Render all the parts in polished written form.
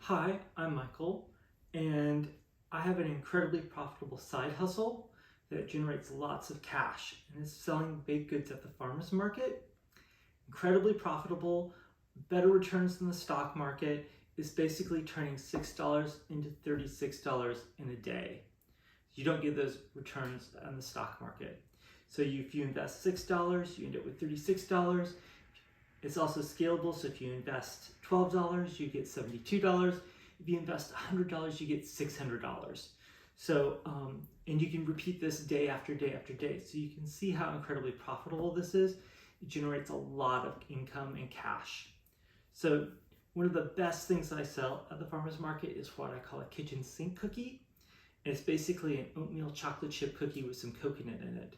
Hi, I'm Michael, and I have an incredibly profitable side hustle that generates lots of cash, and it's selling baked goods at the farmer's market. Incredibly profitable, better returns than the stock market. Is basically turning $6 into $36 in a day. You don't get those returns on the stock market. So if you invest $6, you end up with $36. It's also scalable, so if you invest $12, you get $72. If you invest $100, you get $600. So, and you can repeat this day after day after day. So you can see how incredibly profitable this is. It generates a lot of income and cash. So one of the best things that I sell at the farmer's market is what I call a kitchen sink cookie. And it's basically an oatmeal chocolate chip cookie with some coconut in it.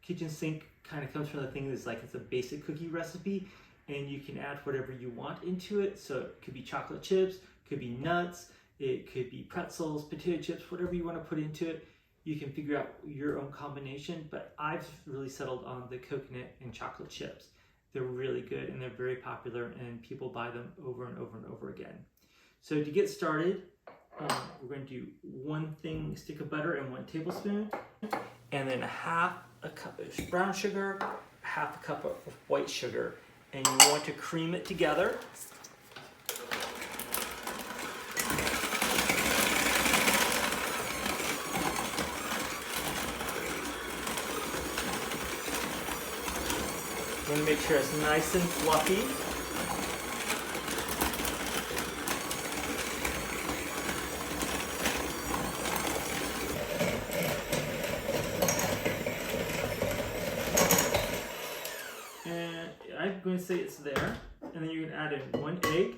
Kitchen sink kind of comes from the thing that's like it's a basic cookie recipe, and you can add whatever you want into it. So it could be chocolate chips, could be nuts, it could be pretzels, potato chips, whatever you want to put into it. You can figure out your own combination, but I've really settled on the coconut and chocolate chips. They're really good and they're very popular, and people buy them over and over and over again. So to get started, we're going to do one stick of butter and 1 tablespoon, and then half a cup of brown sugar, half a cup of white sugar, and you want to cream it together. You want to make sure it's nice and fluffy. And I'm going to say it's there. And then you're going to add in 1 egg.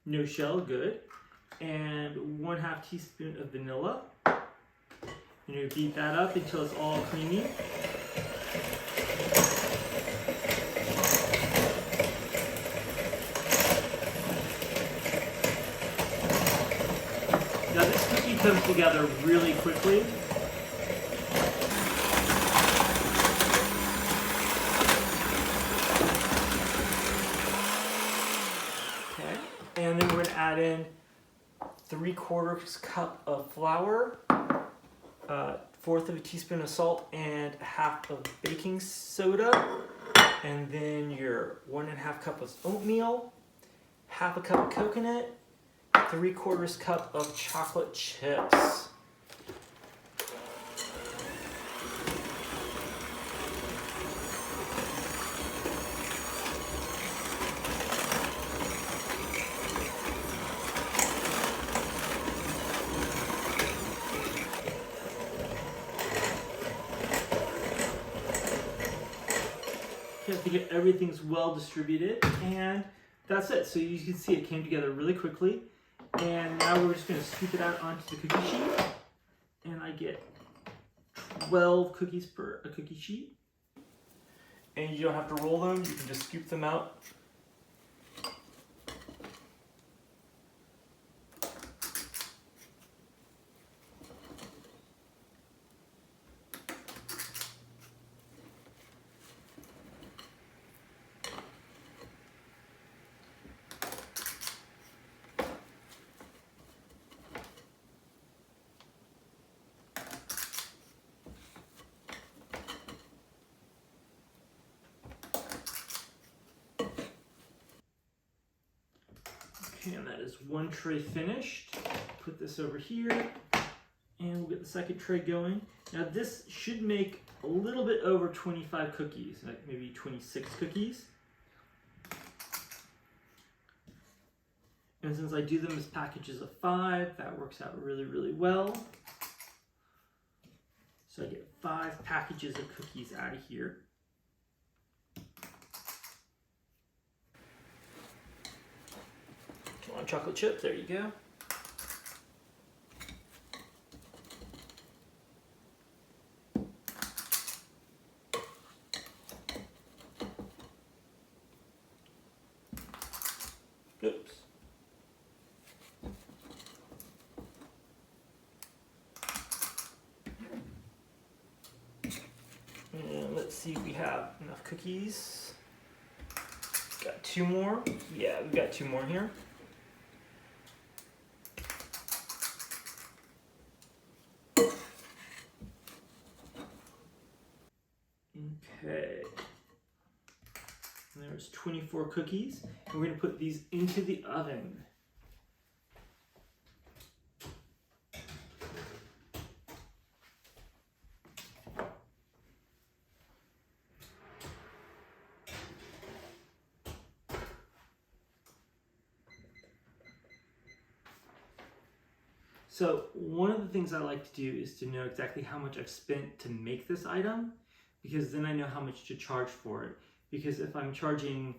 No shell, good. And 1/2 teaspoon of vanilla. And you beat that up until it's all creamy. Now this cookie comes together really quickly. Okay, and then we're going to add in 3/4 cup of flour, 1/4 of a teaspoon of salt, and 1/2 of baking soda, and then your 1/2 cup of oatmeal, 1/2 cup of coconut, 3/4 cup of chocolate chips. You have to get everything's well distributed, and that's it. So you can see it came together really quickly. And now we're just going to scoop it out onto the cookie sheet. And I get 12 cookies per a cookie sheet. And you don't have to roll them, you can just scoop them out. Okay, and that is 1 tray finished. Put this over here, and we'll get the second tray going. Now this should make a little bit over 25 cookies, like maybe 26 cookies. And since I do them as packages of 5, that works out really, really well. So I get 5 packages of cookies out of here. Chocolate chip, there you go. Oops. And let's see if we have enough cookies. Got 2 more. Yeah, we've got 2 more here. Okay. There's 24 cookies. And we're going to put these into the oven. So one of the things I like to do is to know exactly how much I've spent to make this item, because then I know how much to charge for it. Because if I'm charging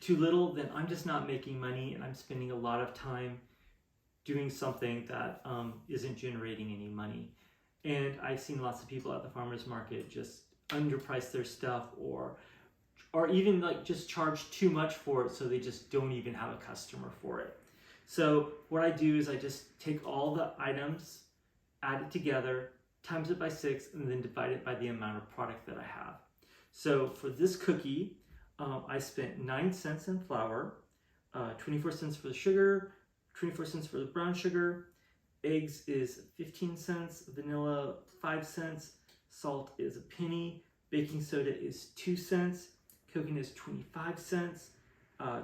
too little, then I'm just not making money and I'm spending a lot of time doing something that isn't generating any money. And I've seen lots of people at the farmer's market just underprice their stuff, or even like just charge too much for it, so they just don't even have a customer for it. So what I do is I just take all the items, add it together, times it by 6, and then divide it by the amount of product that I have. So for this cookie, I spent 9 cents in flour, 24 cents for the sugar, 24 cents for the brown sugar, eggs is 15 cents, vanilla 5 cents, salt is a penny, baking soda is 2 cents, coconut is 25 cents,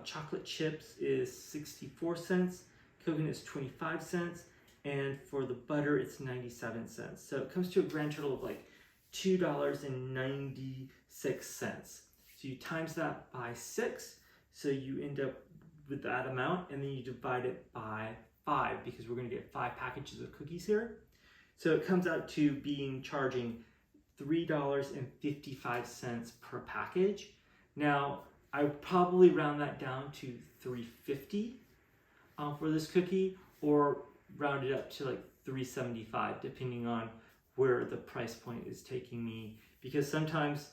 chocolate chips is 64 cents, coconut is 25 cents, and for the butter it's 97 cents. So it comes to a grand total of like $2.96. So you times that by 6, so you end up with that amount, and then you divide it by 5, because we're going to get 5 packages of cookies here. So it comes out to charging $3.55 per package. Now, I would probably round that down to $3.50 for this cookie, or round it up to like $3.75, depending on where the price point is taking me. Because sometimes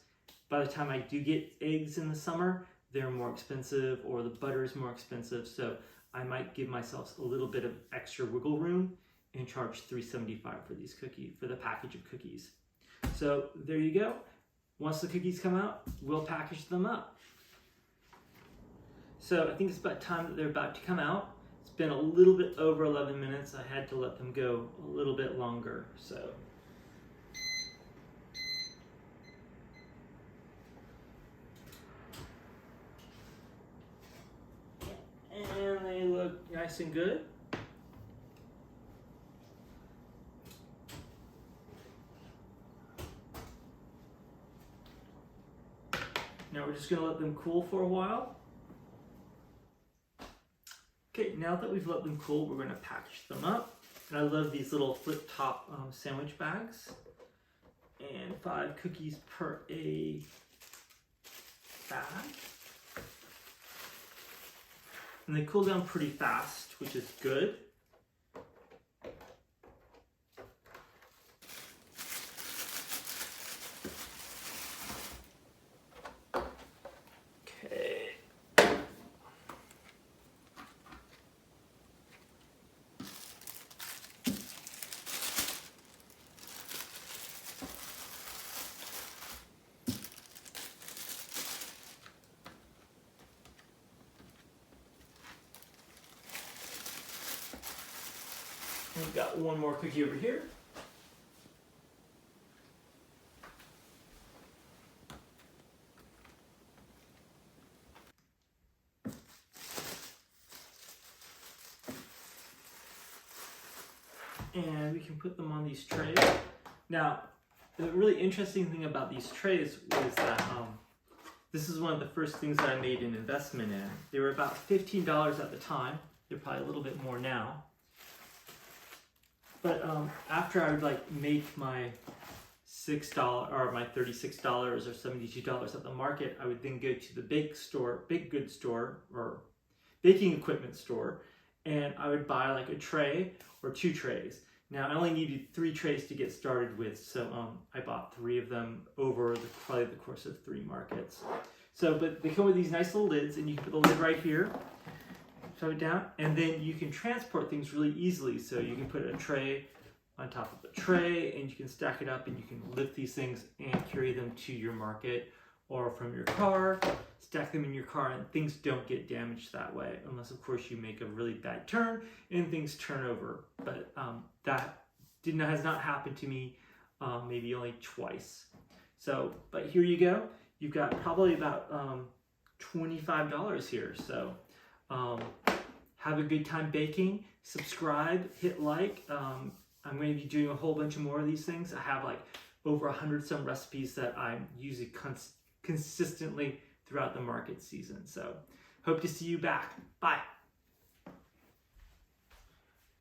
by the time I do get eggs in the summer, they're more expensive, or the butter is more expensive. So I might give myself a little bit of extra wiggle room and charge $3.75 for these cookies, for the package of cookies. So there you go. Once the cookies come out, we'll package them up. So I think it's about time that they're about to come out. It's been a little bit over 11 minutes. I had to let them go a little bit longer. So and they look nice and good. Now we're just going to let them cool for a while. Okay, now that we've let them cool, we're going to package them up. And I love these little flip top sandwich bags. And 5 cookies per a bag. And they cool down pretty fast, which is good. Okay. We've got one more cookie over here. And we can put them on these trays. Now, the really interesting thing about these trays was that this is one of the first things that I made an investment in. They were about $15 at the time. They're probably a little bit more now. But after I would like make my $6 or my $36 or $72 at the market, I would then go to the big goods store or baking equipment store, and I would buy like a tray or 2 trays. Now I only needed 3 trays to get started with, so I bought 3 of them over probably the course of 3 markets. So, but they come with these nice little lids, and you can put the lid right here. Shove it down, and then you can transport things really easily. So you can put a tray on top of a tray, and you can stack it up, and you can lift these things and carry them to your market or from your car, stack them in your car, and things don't get damaged that way, unless of course you make a really bad turn and things turn over. But that has not happened to me, maybe only twice. So, but here you go. You've got probably about $25 here. So have a good time baking. Subscribe, hit like. I'm going to be doing a whole bunch of more of these things. I have like over 100 some recipes that I'm using consistently throughout the market season. So hope to see you back. Bye.